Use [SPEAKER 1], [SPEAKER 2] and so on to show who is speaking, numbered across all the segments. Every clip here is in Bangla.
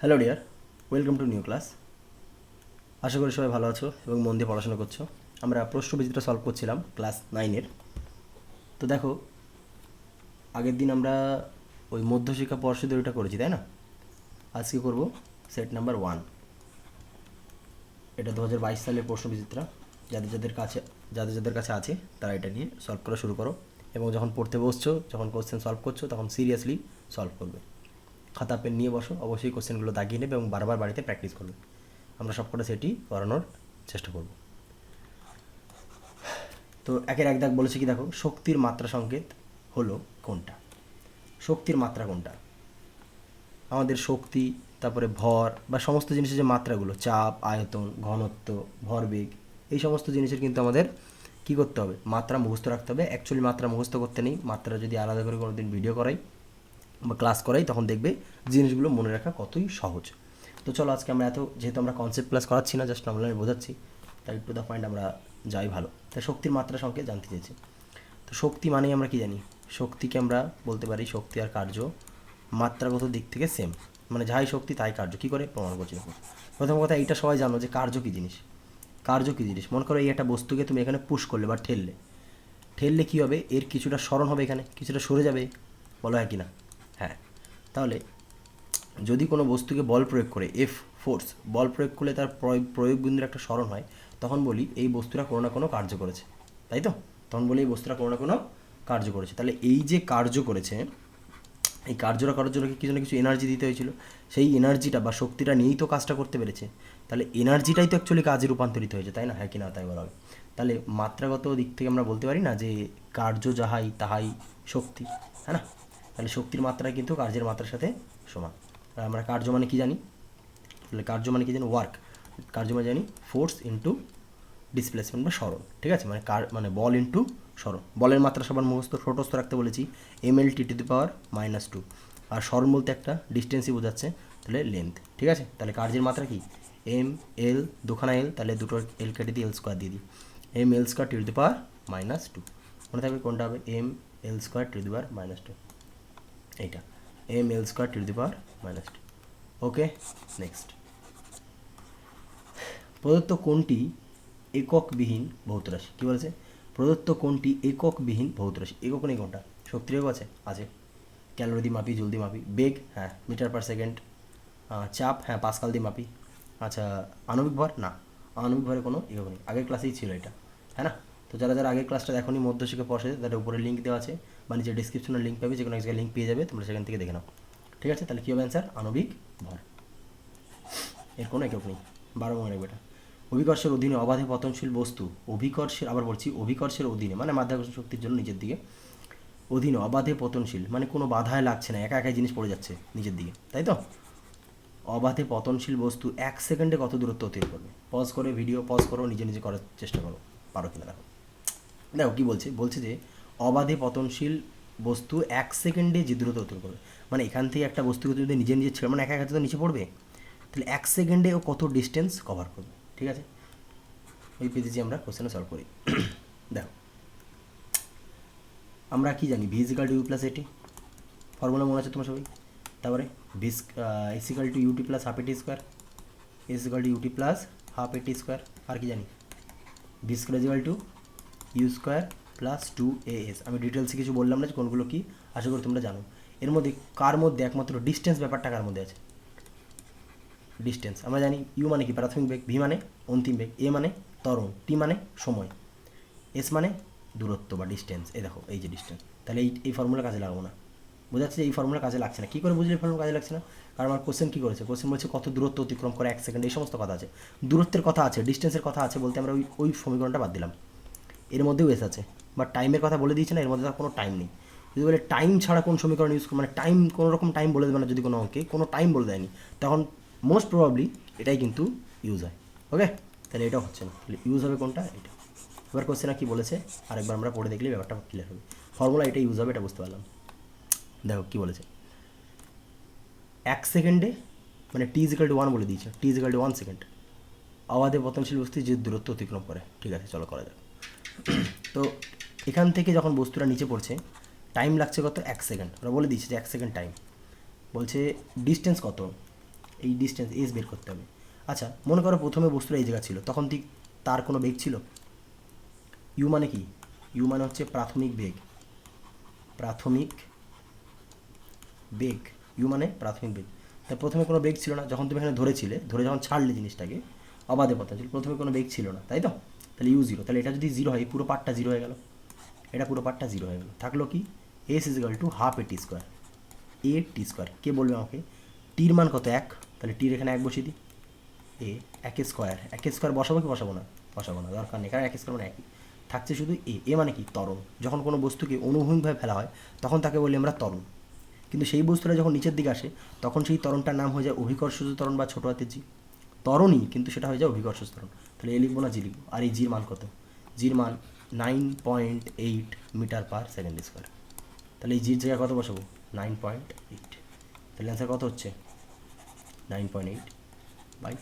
[SPEAKER 1] Hello dear, welcome to new class. আশা করি সবাই ভালো আছো এবং মন দিয়ে পড়াশোনা করছো। আমরা প্রশ্নবিচিত্রা সলভ করছিলাম ক্লাস 9-এর। তো দেখো, আগের দিন আমরা ওই মধ্যশিক্ষা পর্ষদের ওইটা করেছি, তাই না? আজকে করব সেট নাম্বার 1। এটা 2022 সালের প্রশ্নবিচিত্রা। যাদের যাদের কাছে আছে তারা এটা নিয়ে সলভ করা শুরু করো, এবং যখন পড়তে বসছো, যখন কোশ্চেন সলভ করছো, তখন সিরিয়াসলি সলভ করবে। খাতা পেন নিয়ে বসো, অবশ্যই কোশ্চেনগুলো দাগিয়ে নেবে এবং বারবার বাড়িতে প্র্যাকটিস করবে। আমরা সবকটা সেটই করানোর চেষ্টা করব। তো একের এক দাগ বলেছে কি, দেখো, শক্তির মাত্রা সংকেত হলো কোনটা? শক্তির মাত্রা কোনটা? আমাদের শক্তি, তারপরে ভর বা সমস্ত জিনিসের যে মাত্রাগুলো, চাপ, আয়তন, ঘনত্ব, ভরবেগ, এই সমস্ত জিনিসের কিন্তু আমাদের কী করতে হবে? মাত্রা মুখস্থ রাখতে হবে। অ্যাকচুয়ালি মাত্রা মুখস্থ করতে নেই, মাত্রা যদি আলাদা করে কোনো দিন ভিডিও করাই বা ক্লাস করাই, তখন দেখবে জিনিসগুলো মনে রাখা কতই সহজ। তো চলো, আজকে আমরা যেহেতু আমরা কনসেপ্ট ক্লাস করাচ্ছি না, জাস্ট অনলাইনে বোঝাচ্ছি, তাই টু দ্য পয়েন্ট আমরা যাই ভালো। তাই শক্তির মাত্রা সংকেত জানতে চেয়েছি। তো শক্তি মানেই আমরা কি জানি? শক্তিকে আমরা বলতে পারি শক্তি আর কার্য মাত্রাগত দিক থেকে সেম, মানে যাই শক্তি তাই কার্য। কী করে প্রমাণ করছি দেখো। প্রথম কথা, এইটা সবাই জানো যে কার্য কী জিনিস। কার্য কী জিনিস? মনে করো এই একটা বস্তুকে তুমি এখানে পুশ করলে বা ঠেললে, ঠেললে কী হবে? এর কিছুটা স্মরণ হবে, এখানে কিছুটা সরে যাবে, বলো হয় কি না? হ্যাঁ। তাহলে যদি কোনো বস্তুকে বল প্রয়োগ করে, ফোর্স বল প্রয়োগ করলে তার প্রয়োগ বিন্দুর একটা স্মরণ হয়, তখন বলি এই বস্তুটা কোনো না কোনো কার্য করেছে, তাই তো? তখন বলি এই বস্তুটা কোনো না কোনো কার্য করেছে। তাহলে এই যে কার্য করেছে, এই কার্যটা করার জন্য কিছু না কিছু এনার্জি দিতে হয়েছিল। সেই এনার্জিটা বা শক্তিটা নিয়েই তো কাজটা করতে পেরেছে। তাহলে এনার্জিটাই তো অ্যাকচুয়ালি কাজে রূপান্তরিত হয়েছে, তাই না? হ্যাঁ কি না তাই বলা হবে। তাহলে মাত্রাগত দিক থেকে আমরা বলতে পারি না যে কার্য যাহাই তাহাই শক্তি, হ্যাঁ না? তাহলে শক্তির মাত্রা কিন্তু কার্যের মাত্রার সাথে সমান। আর আমরা কার্য মানে কি জানি? তাহলে কার্য মানে কি জানি? ওয়ার্ক। কার্য মানে জানি ফোর্স ইন্টু ডিসপ্লেসমেন্ট বা সরণ, ঠিক আছে? মানে বল ইন্টু সরণ। বলের মাত্রা সবার মুখস্থ ঠোঁটস্থ রাখতে বলেছি, mL/2। আর সরণ বলতে একটা ডিস্টেন্সই বোঝাচ্ছে, তাহলে লেন্থ, ঠিক আছে? তাহলে কার্যের মাত্রা কি? mL, দুখানা এল, তাহলে দুটো এল কেটে দিয়ে L² দিয়ে দিই, mL²⁻²। মনে থাকবে কোনটা হবে? mL²⁻², এইটা mL²⁻²। ওকে, নেক্সট। প্রদত্ত কোনটি এককবিহীন ভৌত রাশি? কী বলেছে? প্রদত্ত কোনটি এককবিহীন ভৌত রাশি? একক নেই কোনটা? শক্তির একক আছে? আছে। ক্যালোরি দিয়ে মাপি, জুল দিয়ে মাপি। বেগ, হ্যাঁ, মিটার/সেকেন্ড। চাপ, হ্যাঁ, পাস্কাল দিয়ে মাপি। আচ্ছা, আণবিক ভর? না, আণবিক ভরে কোনো একক নেই। আগের ক্লাসেই ছিল এটা, হ্যাঁ না? তো যারা যারা আগের ক্লাসটা দেখোনি মধ্যশিক্ষা পর্ষদে, তাদের উপরে লিঙ্ক দেওয়া আছে বা নিচে ডিসক্রিপশনে লিঙ্ক পাবে, যে কোনো এক জায়গায় লিঙ্ক পেয়ে যাবে, তোমরা সেখান থেকে দেখে নাও, ঠিক আছে? তাহলে কী হবে অ্যান্সার? আণবিক ভর। এর কোনো একক নেই, 12 মনে রাখবে এটা। অভিকর্ষের অধীনে অবাধে পতনশীল বস্তু, অভিকর্ষের, আবার বলছি, অভিকর্ষের অধীনে মানে মাধ্যাকর্ষণ শক্তির জন্য নিচের দিকে, অধীনে অবাধে পতনশীল মানে কোনো বাধায় লাগছে না, একা একাই জিনিস পড়ে যাচ্ছে নিচের দিকে, তাই তো? অবাধে পতনশীল বস্তু 1 সেকেন্ডে কত দূরত্ব অতিক্রম করবে? পজ করে ভিডিও পজ করো, নিজে নিজে করার চেষ্টা করো, পারো কিনা দেখো। দেখো কী বলছে, বলছে যে অবাধে পতনশীল বস্তু 1 সেকেন্ডে যে দূরত্ব অতিক্রম করবে, মানে এখান থেকে একটা বস্তুকে যদি নিজে নিজে ছেড়ে, মানে একা একা তো নিচে পড়বে, তাহলে 1 সেকেন্ডে ও কত ডিস্টেন্স কভার করবে, ঠিক আছে? ওই পেজে আমরা কোশ্চেনে সলভ করি। দেখো, আমরা কি জানি? v=u+at, ফর্মুলা মনে আছে তোমার সবাই? তারপরে v=ut+12at², s=ut+12at²। আর কি জানি? v²=u²+2as। আমি ডিটেলসে কিছু বললাম না যে কোনগুলো কি, আশা করি তোমরা জানো। এর মধ্যে কার মধ্যে একমাত্র ডিস্টেন্স ব্যাপারটা কার মধ্যে আছে? ডিস্টেন্স আমরা জানি। ইউ মানে কি? প্রাথমিক বেগ। ভি মানে অন্তিম বেগ। এ মানে ত্বরণ। টি মানে সময়। এস মানে দূরত্ব বা ডিস্টেন্স। এই দেখো, এই যে ডিস্টেন্স। তাহলে এই ফর্মুলা কাজে লাগাবো না। বোঝাচ্ছে যে এই ফর্মুলা কাজে লাগছে না। কী করে বুঝলে ফর্মুলা কাজে লাগছে না? কারণ আমার কোশ্চেন কী করেছে? কোশ্চেন বলছে কত দূরত্ব অতিক্রম করে 1 সেকেন্ড, এই সমস্ত কথা আছে। দূরত্বের কথা আছে, ডিস্টেন্সের কথা আছে বলতে আমরা ওই সমীকরণটা বাদ দিলাম। এর মধ্যেও এস আছে, বা টাইমের কথা বলে দিয়েছে না, এর মধ্যে তার কোনো টাইম নেই। যদি বলে টাইম ছাড়া কোন সমীকরণ ইউজ, মানে টাইম, কোনো রকম টাইম বলে দেবে না, যদি কোনো অঙ্কে কোনো টাইম বলে দেয়নি, তখন মোস্ট প্রবাবলি এটাই কিন্তু ইউজ হয়। ওকে, তাহলে এটাও হচ্ছে না, তাহলে ইউজ হবে কোনটা? এটা। এবার কোশ্চেন কী বলেছে আরেকবার আমরা পড়ে দেখলে ব্যাপারটা ক্লিয়ার হবে। ফর্মুলা এটা ইউজ হবে, এটা বুঝতে পারলাম। দেখো কী বলেছে, 1 সেকেন্ডে, মানে t=1 বলে দিয়েছে, t=1 সেকেন্ড অবাধে পতনশীল বস্তু যে দূরত্ব অতিক্রম করে। ঠিক আছে, চলো করা যাক। তো এখান থেকে যখন বস্তুটা নিচে পড়ছে, টাইম লাগছে কত? 1 সেকেন্ড। ওরা বলে দিয়েছে যে 1 সেকেন্ড টাইম। বলছে ডিস্টেন্স কত? এই ডিস্টেন্স এস বের করতে হবে। আচ্ছা মনে করো প্রথমে বস্তুটা এই জায়গা ছিল, তখন ঠিক তার কোনো বেগ ছিল? ইউ মানে কি? ইউ মানে হচ্ছে প্রাথমিক বেগ, প্রাথমিক বেগ, ইউ মানে প্রাথমিক বেগ। তাই প্রথমে কোনো বেগ ছিল না, যখন তুমি এখানে ধরেছিলে, ধরে যখন ছাড়লে জিনিসটাকে অবাধে পতনশীল, প্রথমে কোনো বেগ ছিল না, তাই তো? তাহলে ইউ জিরো, তাহলে এটা যদি জিরো হয় পুরো পার্টটা জিরো হয়ে গেল, এটা পুরো পার্টটা জিরো হয়ে গেল। থাকলো কি? S is equal to half A T square, A T square. কে বলবে আমাকে? টির মান কত? 1, তাহলে টির এখানে 1 বসিয়ে দিই। এ একে স্কোয়ার, একে স্কোয়ার বসাবো কি বসাবো না? বসাবো না, দরকার নেই, কারণ একে স্কোয়ার মানে একই। থাকছে শুধু এ। এ মানে কি? ত্বরণ। যখন কোনো বস্তুকে অনুভূমিকভাবে ফেলা হয় তখন তাকে বলি আমরা ত্বরণ, কিন্তু সেই বস্তুটা যখন নিচের দিকে আসে তখন সেই ত্বরণটার নাম হয়ে যায় অভিকর্ষজ ত্বরণ বা ছোটো হাতের জি। ত্বরণই, কিন্তু সেটা হয়ে যায় অভিকর্ষজ ত্বরণ। তাহলে এ লিখবো না জি লিখবো। আর এই জির মান কত? জির মান 9.8 মিটার পার সেকেন্ড স্কোয়ার। তাহলে এই জির জায়গায় কত বসাবো? 9.8। তাহলে অ্যান্সার কত হচ্ছে? 9.8/2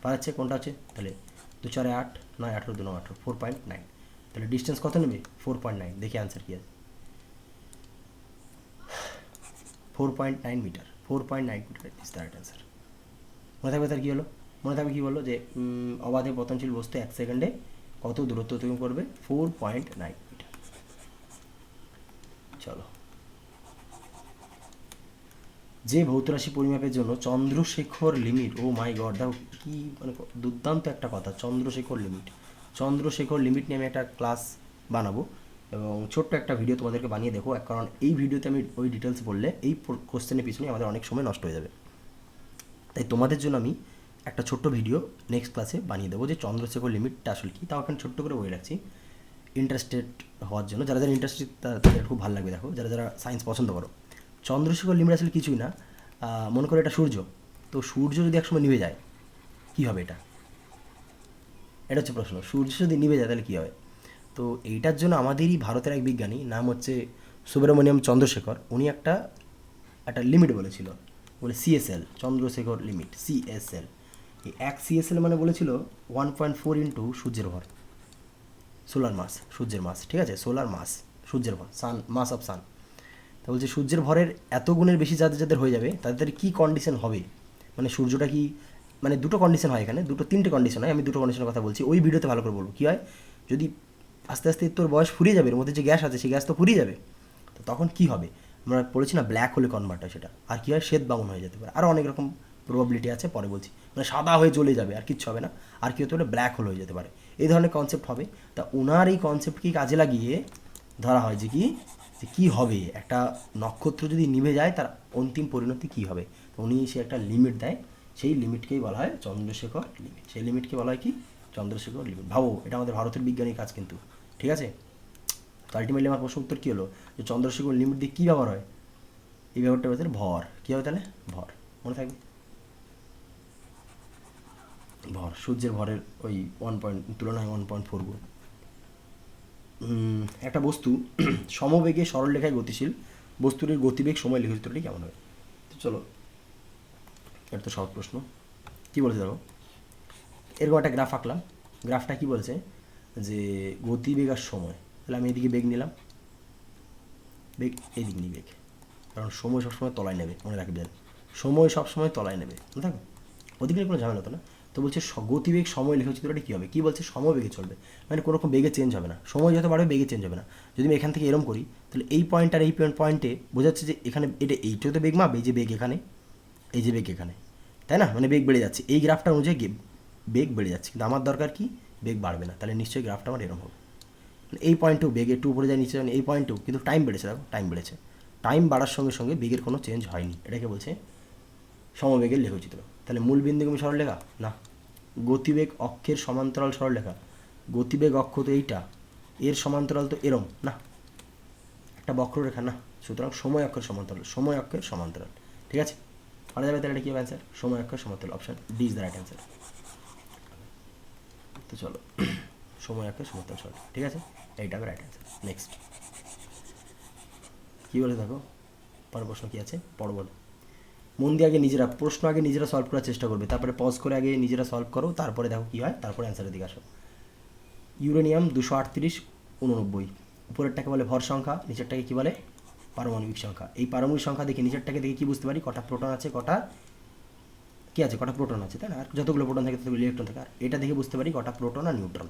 [SPEAKER 1] পার হচ্ছে। কোনটা আছে? তাহলে 2 4 8, 9 18 2 9 18, 4.9। তাহলে ডিস্টেন্স কত নেবে? 4.9। দেখি অ্যান্সার কী আছে। 4.9 metre, 4.9 metre is the right answer. মনে থাকবে তার কী হলো? মনে থাকবে কী বললো? যে অবাধে পতনশীল বস্তু 1 সেকেন্ডে কত দূরত্ব অতিক্রম করবে? 4.9 মিটার। চলো, যে ভৌতরাশি পরিমাপের জন্য চন্দ্রশেখর লিমিট, ও মাই গড, দেখো কি মানে দুর্দান্ত একটা কথা, চন্দ্রশেখর লিমিট। চন্দ্রশেখর লিমিট নিয়ে আমি একটা ক্লাস বানাবো এবং ছোট্ট একটা ভিডিও তোমাদেরকে বানিয়ে দেখো, কারণ এই ভিডিওতে আমি ওই ডিটেলস বললে এই কোশ্চেনের পিছনে আমাদের অনেক সময় নষ্ট হয়ে যাবে। তাই তোমাদের জন্য আমি একটা ছোট্ট ভিডিও নেক্সট ক্লাসে বানিয়ে দেবো যে চন্দ্রশেখর লিমিটটা আসলে কী। তাও এখন ছোট্ট করে বলে রাখছি ইন্টারেস্টেড হওয়ার জন্য, যারা যারা ইন্টারেস্টেড তাদের খুব ভালো লাগবে। দেখো যারা যারা সায়েন্স পছন্দ করো, চন্দ্রশেখর লিমিট আসলে কিছুই না। মনে করো এটা সূর্য, তো সূর্য যদি একসময় নিভে যায় কী হবে? এটা হচ্ছে প্রশ্ন। সূর্য যদি নিভে যায় তাহলে কী হবে? তো এইটার জন্য আমাদেরই ভারতের এক বিজ্ঞানী, নাম হচ্ছে সুব্রমণিয়াম চন্দ্রশেখর, উনি একটা একটা লিমিট বলেছিল, বলে সিএসএল, চন্দ্রশেখর লিমিট সিএসএল। এই 1 সিএসএল মানে বলেছিল 1.4 ইন্টু সূর্যের ভর, সোলার মাস, সূর্যের মাস, ঠিক আছে? সোলার মাস, সূর্যের ভর, সান মাস অফ সান। তা বলছে সূর্যের ভরের এত গুণের বেশি যাদের যাদের হয়ে যাবে তাদের কী কন্ডিশন হবে, মানে সূর্যটা কি, মানে দুটো কন্ডিশন হয় এখানে, তিনটে কন্ডিশন হয়, আমি দুটো কন্ডিশনের কথা বলছি, ওই ভিডিওতে ভালো করে বলবো। কী হয় যদি আস্তে আস্তে তোর বয়স ফুরিয়ে যাবে, এর মধ্যে যে গ্যাস আছে সেই গ্যাস তো ফুরিয়ে যাবে, তো তখন কী হবে? আমরা বলেছি না ব্ল্যাক হোলে কনভার্ট হয় সেটা। আর কী হয়? শ্বেত বামন হয়ে যেতে পারে, আরও অনেক রকম প্রবাবিলিটি আছে, পরে বলছি। মানে সাদা হয়ে জ্বলে যাবে আর কিচ্ছু হবে না, আর কী হতে পারে? ব্ল্যাক হোল হয়ে যেতে পারে, এই ধরনের কনসেপ্ট হবে। তা ওনার এই কনসেপ্টকেই কাজে লাগিয়ে ধরা হয় যে কী হবে একটা নক্ষত্র যদি নিভে যায় তার অন্তিম পরিণতি কী হবে। তো উনি সে একটা লিমিট দেয়, সেই লিমিটকেই বলা হয় চন্দ্রশেখর লিমিট। সেই লিমিটকে বলা হয় কি? চন্দ্রশেখর লিমিট। ভাবো এটা আমাদের ভারতের বিজ্ঞানীর কাজ কিন্তু, ঠিক আছে? তো আলটিমেটলি আমার প্রশ্ন উত্তর কী হলো? যে চন্দ্রশেখর লিমিট দিয়ে কী ব্যবহার হয়? এই ব্যাপারটা ভেতরে ভর। কী হবে তাহলে? ভর। মনে থাকবে ভর, সূর্যের ভরের ওই 1 তুলনায় 1.4 গুণ। একটা বস্তু সমবেগে সরলরেখায় গতিশীল, বস্তুটির গতিবেগ সময় লিখিত চিত্রটি কেমন হবে? তো চলো, এটা তো সহজ প্রশ্ন। কী বলেছে দেখো, এরকম একটা গ্রাফ আঁকলাম। গ্রাফটা কী বলছে? যে গতিবেগ আর সময়। তাহলে আমি এদিকে বেগ নিলাম, বেগ এদিক নিই বেগ, কারণ সময় সবসময় তলায় নেবে, মনে রাখবেন, সময় সবসময় তলায় নেবে, বুঝতে থাকো, ওদিকে কোনো ঝামেলা হতো না। তো বলছে গতিবেগ সময় লেখা চিত্রটা কী হবে? কী বলছে? সমবেগে চলবে, মানে কোনো রকম বেগে চেঞ্জ হবে না, সময় যত বাড়বে বেগে চেঞ্জ হবে না। যদি আমি এখান থেকে এরম করি তাহলে এই পয়েন্ট আর এই পয়েন্টে বোঝাচ্ছে যে এখানে এটা এইটাও তো বেগ মাপ, এই যে বেগ এখানে, এই যে বেগ এখানে, তাই না? মানে বেগ বেড়ে যাচ্ছে, এই গ্রাফটা অনুযায়ী বেগ বেড়ে যাচ্ছে, কিন্তু আমার দরকার কি? বেগ বাড়বে না, তাহলে নিশ্চয়ই গ্রাফটা আমার এরম হবে। এই পয়েন্টেও বেগ একটু উপরে যায় নিচে যায়, এই পয়েন্টেও, কিন্তু টাইম বেড়েছে, দেখো টাইম বেড়েছে, টাইম বাড়ার সঙ্গে সঙ্গে বেগের কোনো চেঞ্জ হয়নি, এটাকে বলছে সমবেগের লেখচিত্র। তাহলে মূল বিন্দুগামী সরলরেখা না, গতিবেগ অক্ষের সমান্তরাল সরলরেখা, গতিবেগ অক্ষ তো এইটা, এর সমান্তরাল তো এরম না, একটা বক্ররেখা না, সুতরাং সময় অক্ষের সমান্তরাল, সময় অক্ষের সমান্তরাল, ঠিক আছে? পারা যাবে তাহলে এটা কী হবে অ্যান্সার? সময় অক্ষের সমান্তরাল, option D is the right answer. তো চলো, সময় অক্ষের সমান্তরাল সরল, ঠিক আছে, এইটা হবে রাইট অ্যান্সার। নেক্সট কী বলে দেখো, পরের প্রশ্ন কী আছে পড়ো বলো। মন দিয়ে আগে নিজেরা প্রশ্ন আগে নিজেরা সলভ করার চেষ্টা করবে, তারপরে পজ করে আগে নিজেরা সলভ করো, তারপরে দেখো কী হয়, তারপরে অ্যান্সারের দিকে আসো। ইউরেনিয়াম 238 উপরেরটাকে বলে ভর সংখ্যা, নিচেরটাকে কী বলে? পারমাণবিক সংখ্যা। এই পারমাণবিক সংখ্যা দেখে নিচেরটাকে দেখে কী বুঝতে পারি? কটা প্রোটন আছে, কটা কী আছে, কটা প্রোটন আছে, তাই না? আর যতগুলো প্রোটন থাকে ততগুলো ইলেকট্রন থাকে। আর এটা দেখে বুঝতে পারি কটা প্রোটন আর নিউট্রন,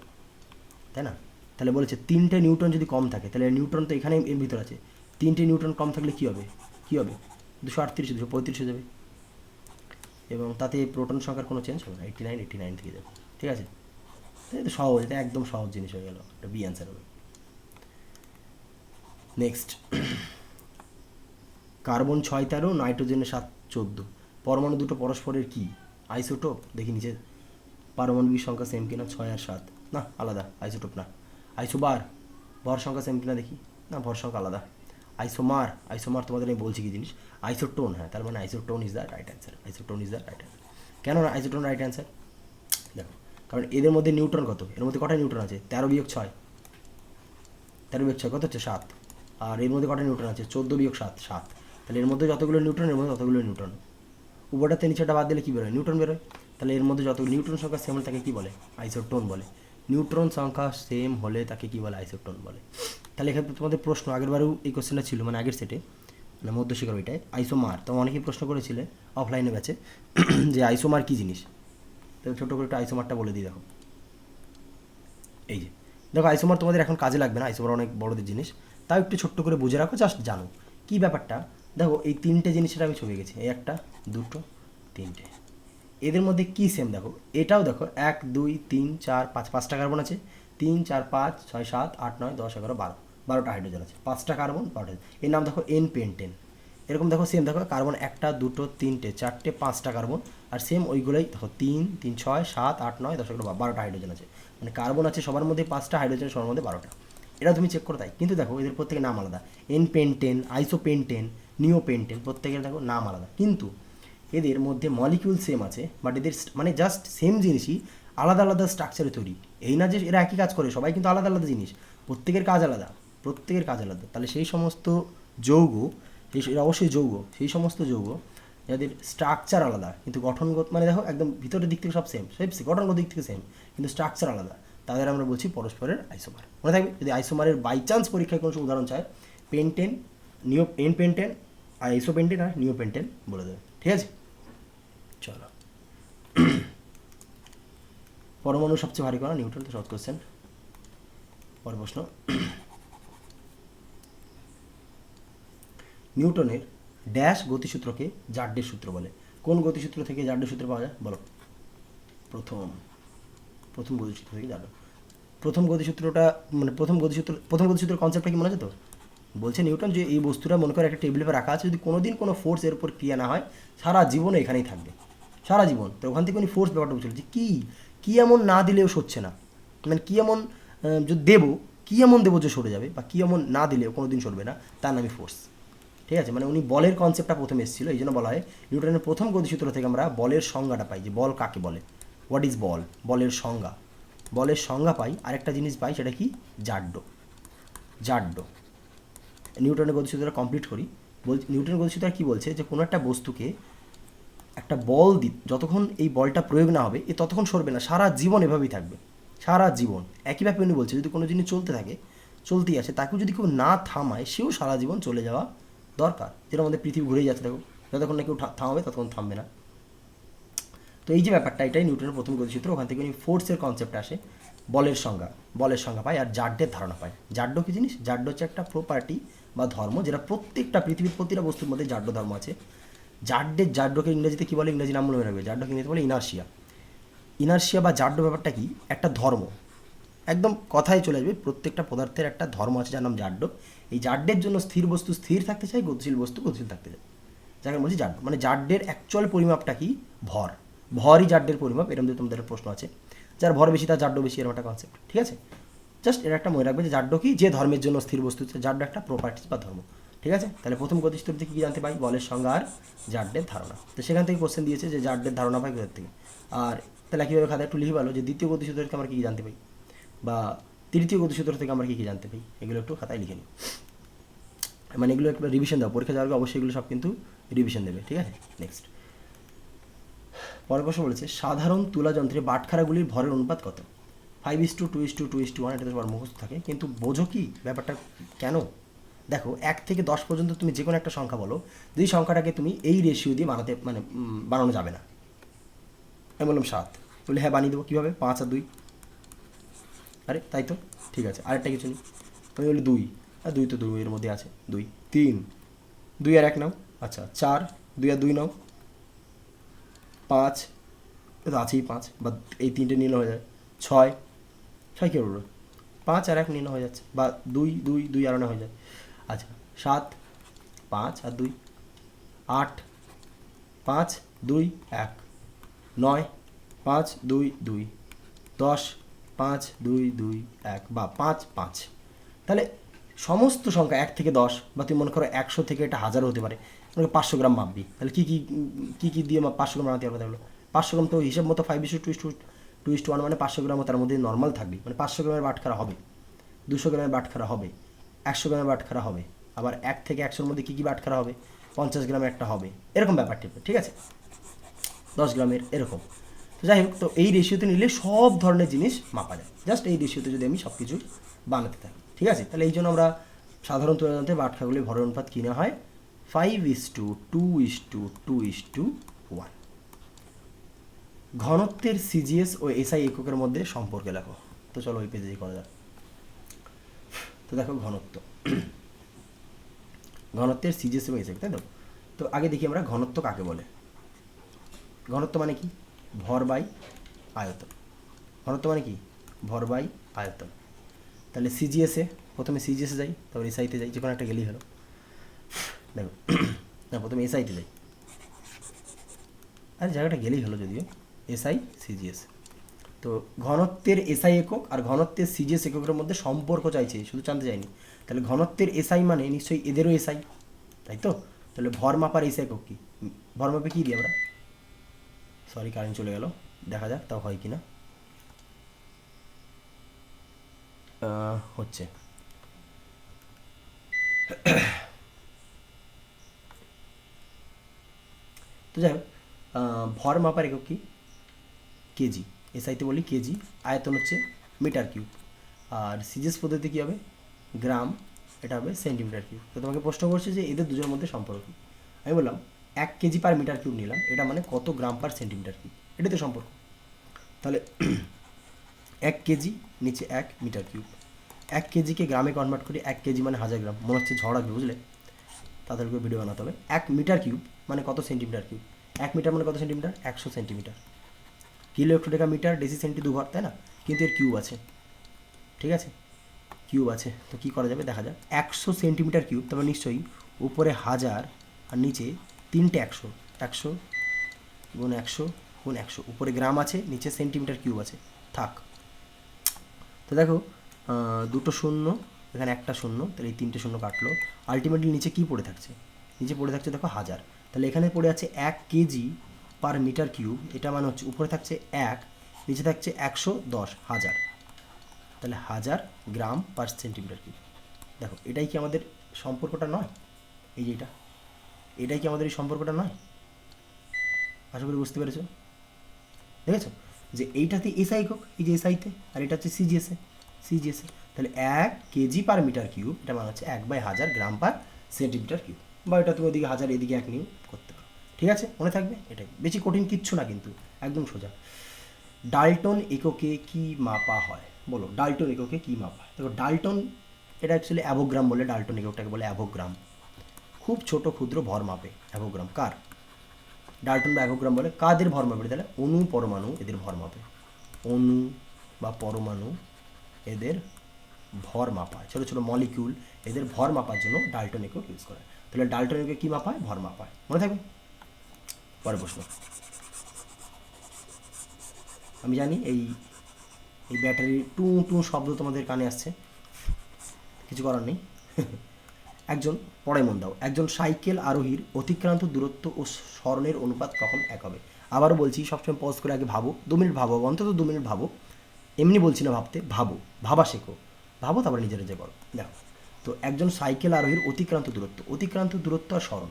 [SPEAKER 1] তাই না? তাহলে বলেছে 3টে নিউট্রন যদি কম থাকে, তাহলে নিউট্রন তো এখানে এর ভিতর আছে, 3টে নিউট্রন কম থাকলে কী হবে, 238 235 হয়ে যাবে, এবং তাতে প্রোটন সংখ্যার কোনো চেঞ্জ হবে না, 89 থেকে যাবে। ঠিক আছে, তাই তো সহজ, এটা একদম সহজ জিনিস হয়ে গেল, এটা বি অ্যান্সার হবে। নেক্সট, কার্বন 6 13, নাইট্রোজেনের 7 14, পরমাণু দুটো পরস্পরের কি আইসোটোপ? দেখি নিচে পারমাণবিক সংখ্যা সেম কিনা, 6 আর 7, না আলাদা, আইসোটোপ না। আইসোবার, ভর সংখ্যা সেম কিনা দেখি, না ভর সংখ্যা আলাদা। আইসোমার তোমাদের আমি বলছি কি জিনিস, আইসোটোন, হ্যাঁ, তার মানে isotone is the right answer, isotone is the right answer. কেন না আইসোটোন রাইট অ্যান্সার? দেখো, কারণ এদের মধ্যে নিউট্রন কত, এর মধ্যে কটা নিউট্রন আছে, 13 বিয়োগ 6, 13 বিয়োগ 6 কত হচ্ছে 7, আর এর মধ্যে কটা নিউট্রন আছে, 14 বিয়োগ 7 7, তাহলে এর মধ্যে যতগুলো নিউট্রন, এর মধ্যে ততগুলো নিউট্রন, উপরটাতে নিচেটা বাদ দিলে কী বেরোয়, নিউট্রন বেরোয়। তাহলে এর মধ্যে যত নিউট্রন সংখ্যা সেম হলে তাকে কী বলে, আইসোটোন বলে। নিউট্রন সংখ্যা সেম হলে তাকে কী বলে, আইসোটোন বলে। তাহলে এখানে তোমাদের প্রশ্ন আগেরবারেও এই কোশ্চেনটা ছিল, মানে আগের সেটে, মানে মধ্যশিকার ওইটায় আইসোমার, তো অনেকেই প্রশ্ন করেছিলে অফলাইনে ব্যাচে যে আইসোমার কী জিনিস, তো ছোটো করে একটু আইসোমারটা বলে দিই। দেখো এই যে, দেখো আইসোমার তোমাদের এখন কাজে লাগবে না, আইসোমার অনেক বড়দের জিনিস, তাও একটু ছোট্ট করে বুঝে রাখো, জাস্ট জানো কী ব্যাপারটা। দেখো এই 3টে জিনিসের আমি ছবি গেছি, এই 1 2 3টে, এদের মধ্যে কী সেম দেখো, এটাও দেখো 1 2 3 4 5, 5টা কার্বন আছে, 3 4 5 6 7 8 9 10 11 12, 12টা হাইড্রোজেন আছে, 5টা কার্বন 12টা, এর নাম দেখো এন পেন্টেন। এরকম দেখো সেম, দেখো কার্বন 1 2 3 4 5টা কার্বন, আর সেম ওইগুলোই দেখো 3 3 6 7 8 9 10 11 12টা হাইড্রোজেন আছে, মানে কার্বন আছে সবার মধ্যে 5টা, হাইড্রোজেন সবার মধ্যে 12টা। এটা তুমি চেক করো তাই, কিন্তু দেখো এদের প্রত্যেকের নাম আলাদা, এন পেন্টেন, আইসোপেন্টেন, নিওপেন্টেন, প্রত্যেকের দেখো নাম আলাদা, কিন্তু এদের মধ্যে মলিকিউল সেম আছে, বাট এদের মানে জাস্ট সেম জিনিসই আলাদা আলাদা স্ট্রাকচারে তৈরি। এই না যে এরা একই কাজ করে, সবাই কিন্তু আলাদা আলাদা জিনিস, প্রত্যেকের কাজ আলাদা, প্রত্যেকের কাজ আলাদা। তাহলে সেই সমস্ত যৌগ, এরা অবশ্যই যৌগ, সেই সমস্ত যৌগ যাদের স্ট্রাকচার আলাদা কিন্তু গঠনগত, মানে দেখো একদম ভিতরের দিক থেকে সব সেম, গঠনগত দিক থেকে সেম, কিন্তু স্ট্রাকচার আলাদা, তাদের আমরা বলছি পরস্পরের আইসোমার। মনে থাকবে, যদি আইসোমারের বাই চান্স পরীক্ষায় কোনো উদাহরণ চায়, পেন্টেন, এন পেন্টেন, আইসোপেন্টেন আর নিওপেন্টেন বলে দেবে। ঠিক আছে, চলো। পরমাণু সবচেয়ে ভারী কণা নিউটন, তো শর্ট কোশ্চেন। পরের প্রশ্ন, নিউটনের ড্যাশ গতিসূত্রকে জার্ডের সূত্র বলে? কোন গতিসূত্র থেকে জার্ডের সূত্র পাওয়া যায় বলো? প্রথম গতিসূত্র থেকে জার্ডের, প্রথম গতিসূত্রটা, মানে প্রথম গতিসূত্রের কনসেপ্টটা কি মনে আছে তো? বলছে নিউটন যে এই বস্তুটা মনে করে একটা টেবিলের উপর রাখা আছে, যদি কোনোদিন কোনো ফোর্স এর উপর ক্রিয়া না হয়, সারা জীবন এখানেই থাকবে, সারা জীবন। তো ওখান থেকে উনি ফোর্স ব্যাপারটা বুঝলেন যে কী এমন না দিলেও সরছে না, মানে কী এমন যদি দেবো, কী এমন দেবো যে সরে যাবে, বা কী এমন না দিলেও কোনো দিন সরবে না, তার নামই ফোর্স। ঠিক আছে, মানে উনি বলের কনসেপ্টটা প্রথমে এসেছিল, এই জন্য বলা হয় নিউটনের প্রথম গতিসূত্র থেকে আমরা বলের সংজ্ঞাটা পাই, যে বল কাকে বলে, হোয়াট ইজ বল, বলের সংজ্ঞা পাই। আরেকটা জিনিস পাই, সেটা কি, জাড্য। নিউটনের গতিসূত্রটা কমপ্লিট করি। নিউটনের গতিসূত্র কী বলছে, যে কোনো একটা বস্তুকে একটা বল যতক্ষণ এই বলটা প্রয়োগ না হবে, এ ততক্ষণ সরবে না, সারা জীবন এভাবেই থাকবে, সারা জীবন। একইভাবে উনি বলছে, যদি কোনো জিনিস চলতে থাকে, চলতেই আছে, তাকেও যদি কেউ না থামায়, সেও সারা জীবন চলে যাওয়া দরকার। যেটা আমাদের পৃথিবী ঘুরেই যাচ্ছে, দেখো, যতক্ষণ না কেউ থামাবে ততক্ষণ থামবে না। তো এই যে ব্যাপারটা, এটাই নিউটনের প্রথম গতিসূত্র। ওখান থেকে উনি ফোর্সের কনসেপ্ট আসে, বলের সংজ্ঞা পায়, আর জাড্যের ধারণা পায়। জাড্য কী জিনিস? জাড্য হচ্ছে একটা প্রপার্টি বা ধর্ম, যেটা প্রত্যেকটা পৃথিবীর প্রতিটা বস্তুর মধ্যে জাড্য ধর্ম আছে। জাড্যকে ইংরেজিতে কী বলে, ইংরেজি নাম মনে রাখবে, জাড্যকে ইংরেজিতে বলে ইনার্শিয়া বা জাড্য ব্যাপারটা কি, একটা ধর্ম, একদম কথায় চলে আসবে, প্রত্যেকটা পদার্থের একটা ধর্ম আছে যার নাম জাড্য। এই জাড্যের জন্য স্থির বস্তু স্থির থাকতে চায়, গতিশীল বস্তু গতিশীল থাকতে চায়, যাকে বলছি জাড্য। মানে জাড্যের অ্যাকচুয়াল পরিমাপটা কি, ভরই জাড্যের পরিমাপ। এরকম দিয়ে তোমাদের প্রশ্ন আছে, যার ভর বেশি তার জাড্য বেশি, এরকম একটা কনসেপ্ট। ঠিক আছে, জাস্ট এর একটা মনে রাখবে যে জাড্য কি, যে ধর্মের জন্য স্থির বস্তু, জাড্য একটা প্রপার্টিস বা ধর্ম। ঠিক আছে, তাহলে প্রথম গতিসূত্র থেকে কী জানতে পাই, বলের সংজ্ঞা আর জাড্যের ধারণা। তো সেখান থেকে কোশ্চেন দিয়েছে যে জাড্যের ধারণা পাই কোথার থেকে, আর তাহলে কীভাবে খাতা একটু লিখে ভালো, যে দ্বিতীয় গতিসূত্র থেকে আমরা কী জানতে পাই, বা তৃতীয় গতিসূত্র থেকে আমরা কী জানতে পাই, এগুলো একটু খাতায় লিখে নিই। মানে এগুলো একটু রিভিশন দাও, পরীক্ষা যাওয়ার আগে অবশ্যই এগুলো সব কিন্তু রিভিশন দেবে। ঠিক আছে, নেক্সট পরের প্রশ্ন বলেছে, সাধারণ তুলা যন্ত্রে বাটখারাগুলির ভরের অনুপাত কত? 5:2:2:1, এটা তো সবার মুখস্থ থাকে, কিন্তু বোঝো কি ব্যাপারটা কেন? দেখো 1 থেকে 10 পর্যন্ত তুমি যে কোনো একটা সংখ্যা বলো, যদি সংখ্যাটাকে তুমি এই রেশিও দিয়ে বানানো যাবে না, আমি বললাম 7, বলি হ্যাঁ বানিয়ে দেবো, কীভাবে? 5 আর 2, আরে তাই তো, ঠিক আছে, আরেকটা কিছু নেই, আমি বলি 2, আর 2 তো 2 এর মধ্যে আছে, 2, 3, 2 আর 1 নাও, আচ্ছা 4, 2 আর 2 নাও, 5, এ তো আছেই 5, বা এই 3টে নিলে হয়ে যায় 6, 6 কী করবো, 5 আর 1 নিলে হয়ে যাচ্ছে, বা 2, 2, 2 আর 1 হয়ে যায়, আচ্ছা 7, 5 আর 2, 8, 5, 2, 1, 9, 5, 2, 2, 10, 5, 2, 2, 1, বা 5, 5। তাহলে সমস্ত সংখ্যা 1 থেকে 10, বা তুমি মনে করো 100 থেকে এটা 1000 হতে পারে, মনে করো 500 গ্রাম মাপবি, তাহলে কী দিয়ে 500 গ্রাম বানাতে পারবে? তাহলে 500 গ্রাম তো হিসাব মতো 5:2:1, মানে 500 গ্রামও তার মধ্যে নর্মাল থাকবে, মানে 500 গ্রামের বাটখারা হবে, 200 গ্রামের বাটখারা হবে, 100 গ্রামের বাটখারা হবে, আবার 1 থেকে 100-র মধ্যে কী বাটখারা হবে, 50 গ্রামের একটা হবে, এরকম ব্যাপার ঠিক আছে, 10 গ্রামের এরকম। তো যাই হোক, তো এই রেশিওতে নিলে সব ধরনের জিনিস মাপা যায়, জাস্ট এই রেশিওতে যদি আমি সব কিছু বানাতে থাকি, ঠিক আছে। তাহলে এই জন্য আমরা সাধারণ তুলনাতে বাটখারাগুলির ভরের অনুপাত কিনে হয় 5:2:2:1। ঘনত্বের সিজিএস ও এসআই এককের মধ্যে সম্পর্কে লেখো। তো চলো ওই পেজে করা যাক। তো দেখো ঘনত্বের সিজিএস এবং এসআই, তাই তো। তো আগে দেখি আমরা ঘনত্ব কাকে বলে। ঘনত্ব মানে কি? ভর বাই আয়তন। ঘনত্ব মানে কি? ভর বাই আয়তন। তাহলে সিজিএসে, প্রথমে সিজিএসে যাই, তারপর এসআইতে যাই, যে কোনো একটা গেলেই হলো। দেখো না, প্রথমে এসআইতে যাই, আর জায়গাটা গেলেই হলো যদিও, এসআই সিজিএস। তো ঘনত্বের এসআই একক আর ঘনত্বের সিজিএস এককের মধ্যে সম্পর্ক চাইছে, শুধু জানতে চাইনি। তাহলে ঘনত্বের এসআই মানে নিশ্চয়ই এদেরও এসআই, তাই তো। তাহলে ভর মাপার এসআই একক কি? ভর মাপে কী দিই আমরা? সরি, কারেন্ট চলে গেল, দেখা যাক তাও হয় কি না। হচ্ছে, তো যাই হোক, ভর মাপার একক কি? কেজি। এসআইতে বলি কেজি, আয়তন হচ্ছে মিটার কিউব, আর সিজিএস পদ্ধতি কী হবে? গ্রাম, এটা হবে সেন্টিমিটার কিউব। তো তোমাকে প্রশ্ন করছে যে এদের দুজনের মধ্যে সম্পর্ক কী। আমি বললাম 1 কেজি পার মিটার কিউব নিলাম, এটা মানে কত গ্রাম পার সেন্টিমিটার কিউব, এটাতে সম্পর্ক। তাহলে 1 কেজি নিচে 1 মিটার কিউব, 1 কেজিকে গ্রামে কনভার্ট করি, 1 কেজি মানে 1000 গ্রাম, মনে হচ্ছে ঝড় আসবে, বুঝলে, তাদেরকে ভিডিও বানাতে হবে। 1 মিটার কিউব মানে কত সেন্টিমিটার কিউব? 1 মিটার মানে কত centimetre? 100 centimetre. Kilo hecto deca metre deci centi দুঘর, তাই না? কিন্তু এর কিউব আছে, ঠিক আছে, কিউব আছে। তো কী করা যাবে দেখা যাক। 100 সেন্টিমিটার কিউব, তারপর নিশ্চয়ই উপরে 1000 আর নিচে 3টে 100, 100 গুণ 100 গুণ 100, উপরে গ্রাম আছে, নিচে সেন্টিমিটার কিউব আছে, থাক। তো দেখো, 2টো শূন্য, এখানে একটা শূন্য, তাহলে এই 3টে শূন্য কাটলো। আলটিমেটলি নিচে কী পড়ে থাকছে? নিচে পড়ে থাকছে দেখো 1000, তাহলে এখানে পড়ে আছে 1 কেজি পার মিটার কিউব, এটা মানে হচ্ছে উপরে থাকছে 1, নিচে থাকছে 110, 1000, তাহলে 1000 গ্রাম পার সেন্টিমিটার কিউব। দেখো এটাই কি আমাদের সম্পর্কটা নয়? এই যে এটাই কি আমাদের এই সম্পর্কটা নয়? আশা করি বুঝতে পেরেছো, দেখেছো যে এইটাতে এসআই একক, এই যে এসআইতে, আর এটা হচ্ছে সিজিএসে। তাহলে 1 কেজি পার মিটার কিউব, এটা মানে হচ্ছে 1/1000 গ্রাম পার সেন্টিমিটার কিউব, বা এটা তুমি ওদিকে 1000 এদিকে 1 নিয়ে করতে পারো, ঠিক আছে, মনে থাকবে। এটাই, বেশি কঠিন কিচ্ছু না কিন্তু, একদম সোজা। ডাল্টন এককে কি মাপা হয়? বলো, ডাল্টন এককে কি মাপা হয়? দেখো ডাল্টন, এটা অ্যাকচুয়ালি অ্যাভোগ্রাম বলে, ডাল্টন এককটাকে বলে অ্যাভোগ্রাম। খুব ছোট ক্ষুদ্র ভর মাপে অ্যাভোগ্রাম। কার? ডাল্টন বা অ্যাভোগ্রাম বলে। কাদের ভর মাপে? তাহলে অণু পরমাণু এদের ভর মাপে, অণু বা পরমাণু এদের ভর মাপা হয়, ছোটো ছোটো মলিকিউল, এদের ভর মাপার জন্য ডাল্টন একক ইউজ করে। তাহলে ডাল্টন একক কী মাপা হয়? ভর মাপা হয়, মনে থাকবে। পরে প্রশ্ন, আমি জানি এই এই ব্যাটারি টু টু শব্দ তোমাদের কানে আসছে, কিছু করার নেই। একজন, পড়ায় মন দাও, একজন সাইকেল আরোহীর অতিক্রান্ত দূরত্ব ও স্মরণের অনুপাত কখন এক হবে? আবারও বলছি, সবসময় পজ করে আগে ভাবো, 2 মিনিট ভাবো, অন্তত 2 মিনিট ভাবো, এমনি বলছি না ভাবতে, ভাবো, ভাবা শেখো, ভাবো, তারপরে নিজে নিজে করো। দেখো, তো একজন সাইকেল আরোহীর অতিক্রান্ত দূরত্ব আর স্মরণ,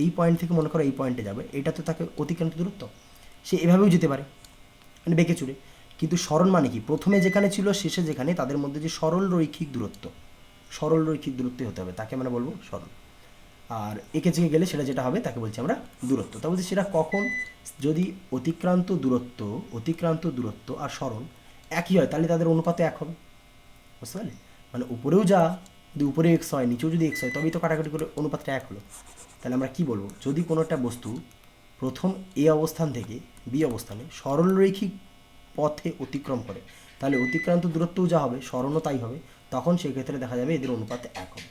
[SPEAKER 1] এই পয়েন্ট থেকে মনে করো এই পয়েন্টে যাবে, এটা তো তাকে অতিক্রান্ত দূরত্ব, সে এভাবেও যেতে পারে, মানে বেঁকে চুড়ে। কিন্তু স্মরণ মানে কি? প্রথমে যেখানে ছিল, শেষে যেখানে, তাদের মধ্যে যে সরল রৈখিক দূরত্ব হতে হবে, তাকে মানে বলবো স্মরণ। আর এঁকে চেকে গেলে সেটা যেটা হবে তাকে বলছি আমরা দূরত্ব। তা বলছি সেটা কখন, যদি অতিক্রান্ত দূরত্ব আর সরণ একই হয় তাহলে তাদের অনুপাতে এক হবে, বুঝতে পারলে? মানে উপরেও যা, যদি উপরে এক্স হয় নিচেও যদি এক্স হয় তবেই তো কাটাকাটি করে অনুপাতটা এক হলো। তাহলে আমরা কি বলবো, যদি কোনো একটা বস্তু প্রথম এ অবস্থান থেকে বি অবস্থানে সরলরৈখিক পথে অতিক্রম করে তাহলে অতিক্রান্ত দূরত্বও যা হবে সরণও তাই হবে, তখন সেক্ষেত্রে দেখা যাবে এদের অনুপাতে এক হবে।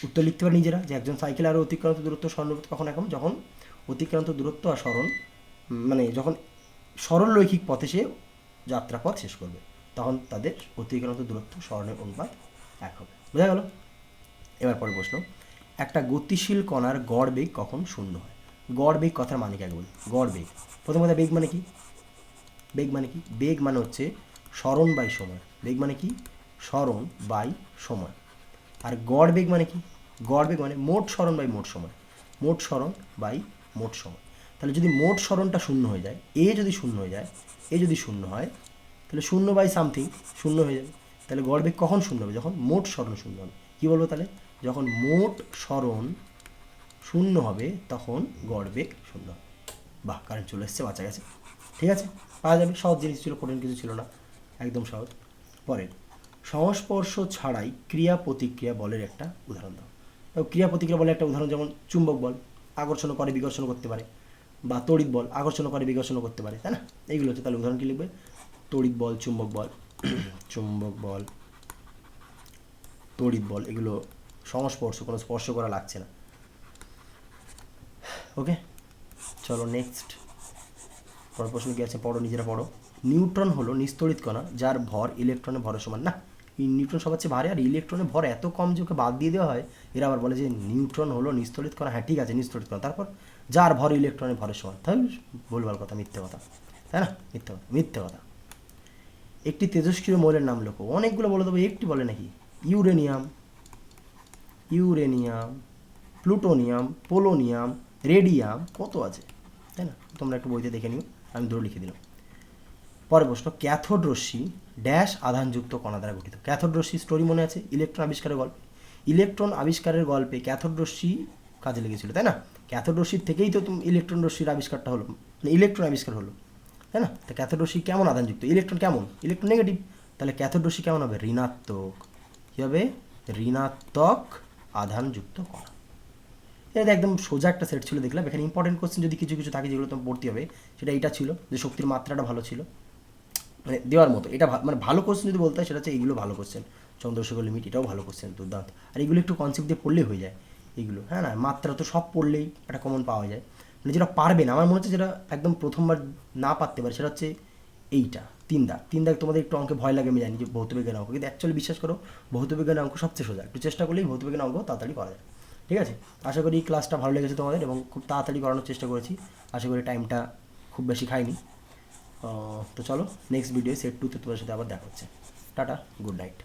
[SPEAKER 1] উত্তর লিখতে পারে নিজেরা যে একজন সাইকেল আর অতিক্রান্ত দূরত্ব সরলরৈখিক কখন এক হবে, যখন অতিক্রান্ত দূরত্ব আর সরণ মানে যখন সরলরৈখিক পথে সে যাত্রাপথ শেষ করবে তখন তাদের অতিক্রান্ত দূরত্ব সরণের অনুপাত এক হবে। বোঝা গেল? এবার পরে প্রশ্ন, একটা গতিশীল কণার গড় বেগ কখন শূন্য হয়? গড় বেগ কথার মানে কি আগে বলি। গড় বেগ, প্রথম কথা বেগ মানে কি? বেগ মানে কি? বেগ মানে হচ্ছে সরণ বাই সময়। বেগ মানে কি? সরণ বাই সময়। আর গড় বেগ মানে কি? গড় বেগ মানে মোট সরণ বাই মোট সময়। মোট সরণ বাই মোট সময়। তাহলে যদি মোট সরণটা শূন্য হয়ে যায়, এ যদি শূন্য হয়ে যায়, এ যদি শূন্য হয়, তাহলে শূন্য বাই সামথিং শূন্য হয়ে যাবে। তাহলে গড় বেগ কখন শূন্য হবে? যখন মোট সরণ শূন্য হবে। কী বলবো তাহলে? যখন মোট সরণ শূন্য হবে তখন গড় বেগ শূন্য হবে। বাহ, কারেন্ট চলে এসছে, বাঁচা গেছে। ঠিক আছে, পাওয়া যাবে। সহজ জিনিস ছিল, কঠিন কিছু ছিল না, একদম সহজ। পরের, সংস্পর্শ ছাড়াই ক্রিয়া প্রতিক্রিয়া বলের একটা উদাহরণ দাও। ক্রিয়া প্রতিক্রিয়া বলে একটা উদাহরণ যেমন চুম্বক বল আকর্ষণ করে বিকর্ষণ করতে পারে, বা তড়িৎ বল আকর্ষণ করে বিকর্ষণ করতে পারে, তাই না? এইগুলো হচ্ছে। তাহলে উদাহরণ কী লিখবে? তড়িৎ বল, চুম্বক বল, চুম্বক বল, তড়িৎ বল, এগুলো সংস্পর্শ, কোনো স্পর্শ করা লাগছে না। ওকে, চলো নেক্সট। পরের প্রশ্ন কী আছে পড়ো, নিজেরা পড়ো। নিউট্রন হলো নিস্তড়িত কণা যার ভর ইলেকট্রনের ভরের সমান। না, এই নিউট্রন সবার চেয়ে ভারী আর ইলেকট্রনের ভর এত কম যে ওকে বাদ দিয়ে দেওয়া হয়। এরা আবার বলে যে নিউট্রন হলো নিস্তড়িত কণা। হ্যাঁ ঠিক আছে, নিস্তড়িত কণা, তারপর যার ভর ইলেকট্রনের ভরের সমান। তাহলে ভুলভাল কথা, মিথ্যে কথা, তাই না? মিথ্যে কথা, মিথ্যে কথা। একটি তেজস্ক্রিয় মৌলের নাম লেখো। অনেকগুলো বলে দেবো, একটি বলে নাকি? Uranium, uranium, plutonium, polonium, radium, কত আছে, তাই না? তোমরা একটু বইতে দেখে নিও, আমি ধরে লিখে দিলাম। পরের প্রশ্ন, ক্যাথোড রশ্মি ড্যাশ আধানযুক্ত কণা দ্বারা গঠিত। ক্যাথোড রশ্মি স্টোরি মনে আছে? ইলেকট্রন আবিষ্কারের গল্পে, ইলেকট্রন আবিষ্কারের গল্পে ক্যাথোড রশ্মি কাজে লেগেছিল, তাই না? ক্যাথোড রশ্মির থেকেই তো তুমি ইলেকট্রন রশ্মির আবিষ্কারটা হলো, মানে ইলেকট্রন আবিষ্কার হলো, তাই না? তো ক্যাথোড রশ্মি কেমন আধানযুক্ত? ইলেকট্রন কেমন? Electron negative. তাহলে ক্যাথোড রশ্মি কেমন হবে? ঋণাত্মক। কী হবে? ঋণাত্মক আধানযুক্ত কণা। এটা একদম সোজা একটা সেট ছিল, দেখলাম। এখানে ইম্পর্টেন্ট কোশ্চেন যদি কিছু কিছু থাকে যেগুলো তোমার পড়তে হবে, সেটা এইটা ছিল যে শক্তির মাত্রাটা ভালো ছিল, মানে দেওয়ার মতো। এটা মানে ভালো কোশ্চেন যদি বলতে হয় সেটা হচ্ছে এইগুলো ভালো কোশ্চেন। চন্দ্রশেখর লিমিট, এটাও ভালো কোশ্চেন, দুর্দান্ত। আর এগুলো একটু কনসেপ্ট দিয়ে পড়লেই হয়ে যায় এইগুলো, হ্যাঁ না? মাত্রা তো সব পড়লেই একটা কমন পাওয়া যায়। মানে যেটা পারবে না, আমার মনে হচ্ছে যেটা একদম প্রথমবার না পারতে পারে সেটা হচ্ছে এইটা, তিন দাগ তোমাদের একটু অঙ্কে ভয় লাগে, আমি জানি যে ভৌতবিজ্ঞান অঙ্ক, কিন্তু অ্যাকচুয়ালি বিশ্বাস করো ভৌতবিজ্ঞানের অঙ্ক সবচেয়ে সোজা। একটু চেষ্টা করলেই ভৌতবিজ্ঞান অঙ্ক তাড়াতাড়ি করা যায়। ঠিক আছে, আশা করি ক্লাসটা ভালো লেগেছে তোমাদের এবং খুব তাড়াতাড়ি করানোর চেষ্টা করেছি। আশা করি টাইমটা খুব বেশি খাইনি। তো চলো নেক্সট ভিডিও সেট 2তে তোমাদের সাথে আবার দেখা হচ্ছে। Tata, good night.